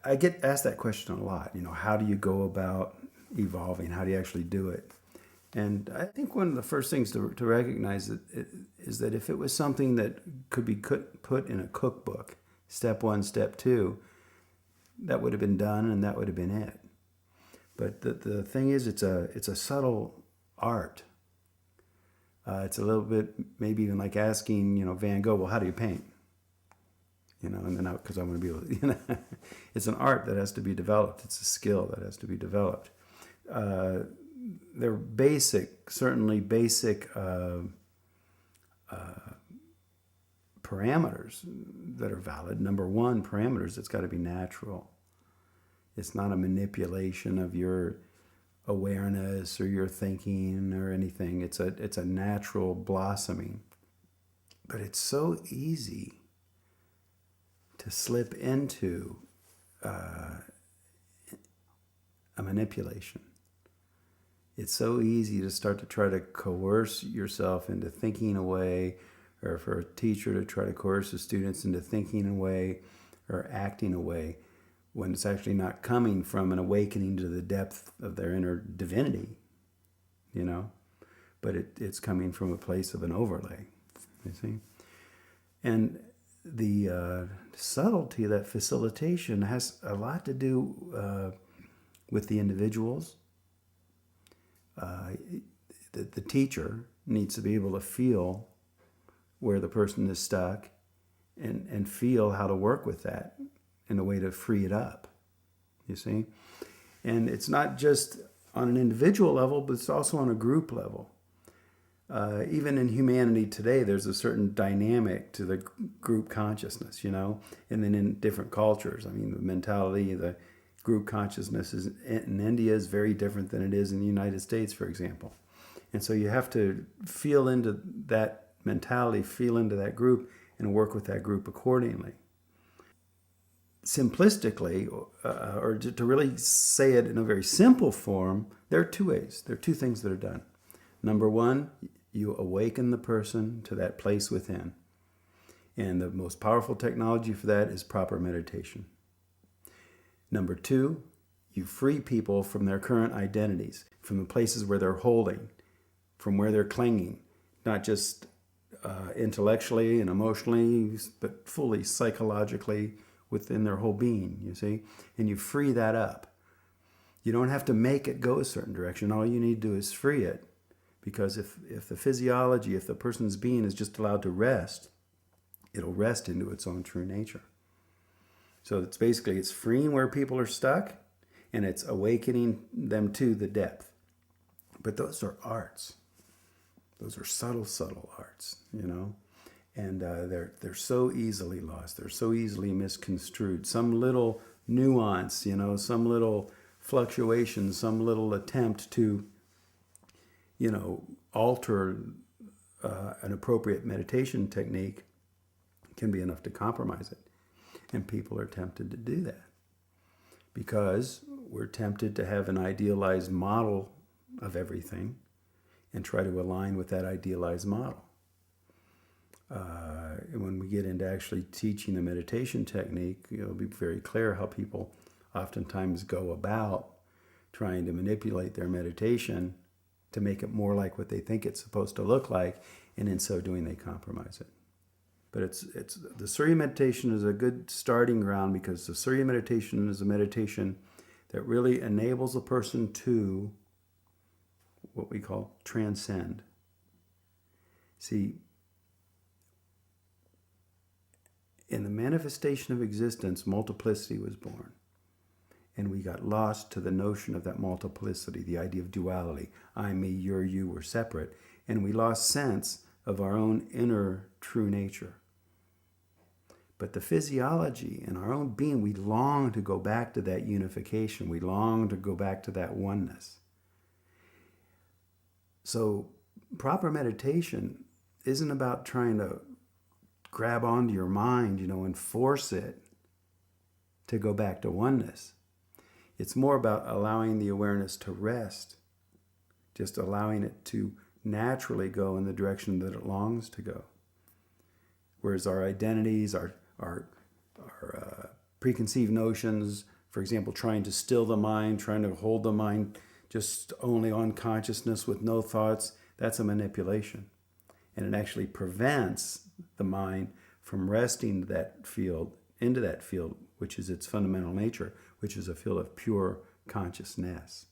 I get asked that question a lot. How do you go about evolving? How do you actually do it? And I think one of the first things to recognize is that if it was something that could be put in a cookbook, step one, step two, that would have been done and that would have been it. But the thing is, it's a subtle art. It's a little bit, maybe even like asking, Van Gogh, well, how do you paint? And then because I want to be able to, it's an art that has to be developed. It's a skill that has to be developed. They're certainly basic parameters that are valid. Number one, parameters, it's got to be natural. It's not a manipulation of your awareness or your thinking or anything. It's a natural blossoming. But it's so easy to slip into a manipulation. It's so easy to start to try to coerce yourself into thinking away, or for a teacher to try to coerce the students into thinking away or acting away, when it's actually not coming from an awakening to the depth of their inner divinity, but it's coming from a place of an overlay, you see. And the subtlety of that facilitation has a lot to do with the individuals. The teacher needs to be able to feel where the person is stuck and feel how to work with that in a way to free it up, you see. And it's not just on an individual level, but it's also on a group level. Even in humanity today, there's a certain dynamic to the group consciousness, and then in different cultures. I mean, the mentality, the group consciousness in India is very different than it is in the United States, for example. And so you have to feel into that mentality, feel into that group, and work with that group accordingly. Simplistically, or to really say it in a very simple form, there are two ways. There are two things that are done. Number one, you awaken the person to that place within. And the most powerful technology for that is proper meditation. Number two, you free people from their current identities, from the places where they're holding, from where they're clinging, not just intellectually and emotionally, but fully psychologically within their whole being, you see? And you free that up. You don't have to make it go a certain direction. All you need to do is free it. Because if the physiology, if the person's being is just allowed to rest, it'll rest into its own true nature. So it's freeing where people are stuck, and it's awakening them to the depth. But those are arts. Those are subtle arts, and they're so easily lost. They're so easily misconstrued. Some little nuance, some little fluctuation, some little attempt to, alter an appropriate meditation technique can be enough to compromise it. And people are tempted to do that because we're tempted to have an idealized model of everything and try to align with that idealized model. And when we get into actually teaching the meditation technique, it'll be very clear how people oftentimes go about trying to manipulate their meditation to make it more like what they think it's supposed to look like, and in so doing they compromise it. But it's the Surya meditation is a good starting ground, because the Surya meditation is a meditation that really enables a person to what we call transcend. See, in the manifestation of existence, multiplicity was born. And we got lost to the notion of that multiplicity, the idea of duality. I, me, you're, you, we're separate. And we lost sense of our own inner true nature. But the physiology in our own being, we long to go back to that unification. We long to go back to that oneness. So proper meditation isn't about trying to grab onto your mind, and force it to go back to oneness. It's more about allowing the awareness to rest, just allowing it to naturally go in the direction that it longs to go. Whereas our identities, our preconceived notions, for example, trying to still the mind, trying to hold the mind just only on consciousness with no thoughts, that's a manipulation. And it actually prevents the mind from resting into that field, which is its fundamental nature, which is a field of pure consciousness,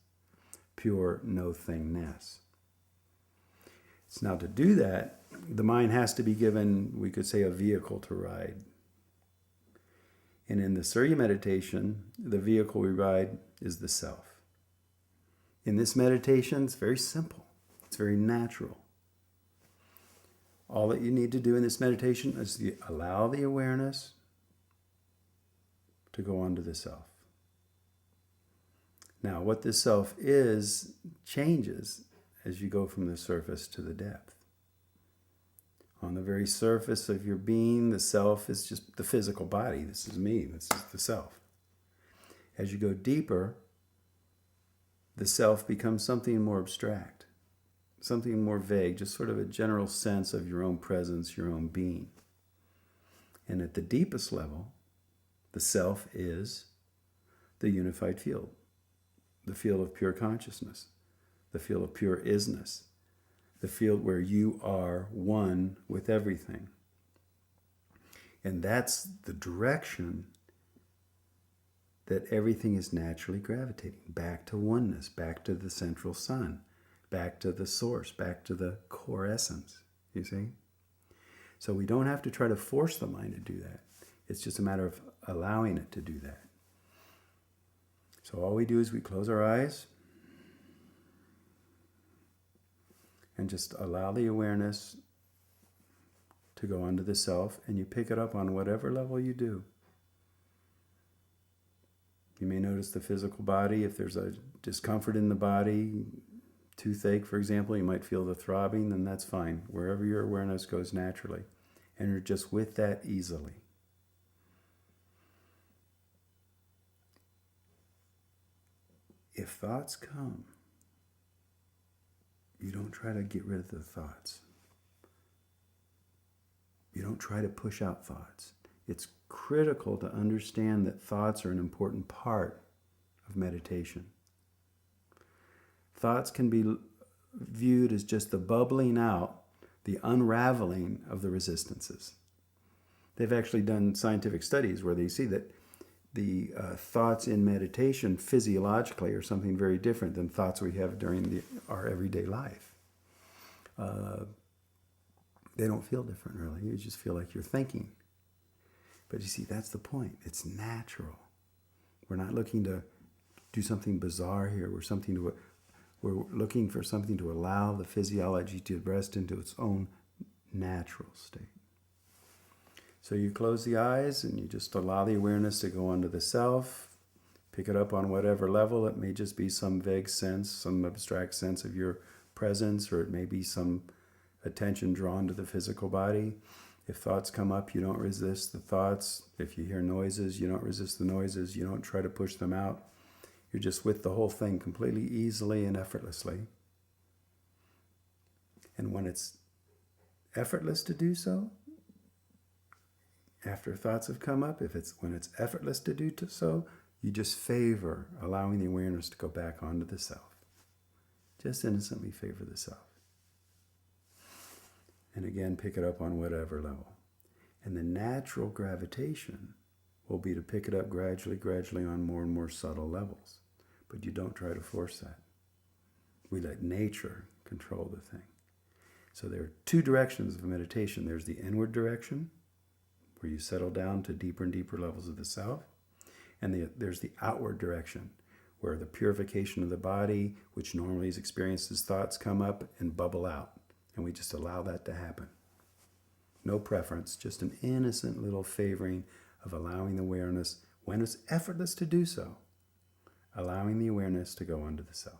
pure no-thingness. So now to do that, the mind has to be given, we could say, a vehicle to ride. And in the Surya meditation, the vehicle we ride is the self. In this meditation, it's very simple. It's very natural. All that you need to do in this meditation is to allow the awareness to go onto the self. Now, what this self is changes as you go from the surface to the depth. On the very surface of your being, the self is just the physical body. This is me. This is the self. As you go deeper, the self becomes something more abstract, something more vague, just sort of a general sense of your own presence, your own being. And at the deepest level, the self is the unified field, the field of pure consciousness, the field of pure isness, the field where you are one with everything. And that's the direction that everything is naturally gravitating, back to oneness, back to the central sun, back to the source, back to the core essence, you see? So we don't have to try to force the mind to do that. It's just a matter of allowing it to do that. So all we do is we close our eyes and just allow the awareness to go onto the self, and you pick it up on whatever level you do. You may notice the physical body. If there's a discomfort in the body, toothache, for example, you might feel the throbbing, then that's fine. Wherever your awareness goes naturally. And you're just with that easily. If thoughts come, you don't try to get rid of the thoughts. You don't try to push out thoughts. It's critical to understand that thoughts are an important part of meditation. Thoughts can be viewed as just the bubbling out, the unraveling of the resistances. They've actually done scientific studies where they see that the thoughts in meditation physiologically are something very different than thoughts we have during our everyday life. They don't feel different, really. You just feel like you're thinking. But you see, that's the point. It's natural. We're not looking to do something bizarre here. We're looking for something to allow the physiology to rest into its own natural state. So you close the eyes and you just allow the awareness to go onto the self. Pick it up on whatever level. It may just be some vague sense, some abstract sense of your presence, or it may be some attention drawn to the physical body. If thoughts come up, you don't resist the thoughts. If you hear noises, you don't resist the noises. You don't try to push them out. You're just with the whole thing completely easily and effortlessly. And when it's effortless to do so, after thoughts have come up, when it's effortless to do so, you just favor allowing the awareness to go back onto the self. Just innocently favor the self. And again, pick it up on whatever level. And the natural gravitation will be to pick it up gradually on more and more subtle levels. But you don't try to force that. We let nature control the thing. So there are two directions of meditation. There's the inward direction, where you settle down to deeper and deeper levels of the self. And there's the outward direction, where the purification of the body, which normally is experienced as thoughts, come up and bubble out. And we just allow that to happen. No preference, just an innocent little favoring of allowing the awareness, when it's effortless to do so, allowing the awareness to go onto the self.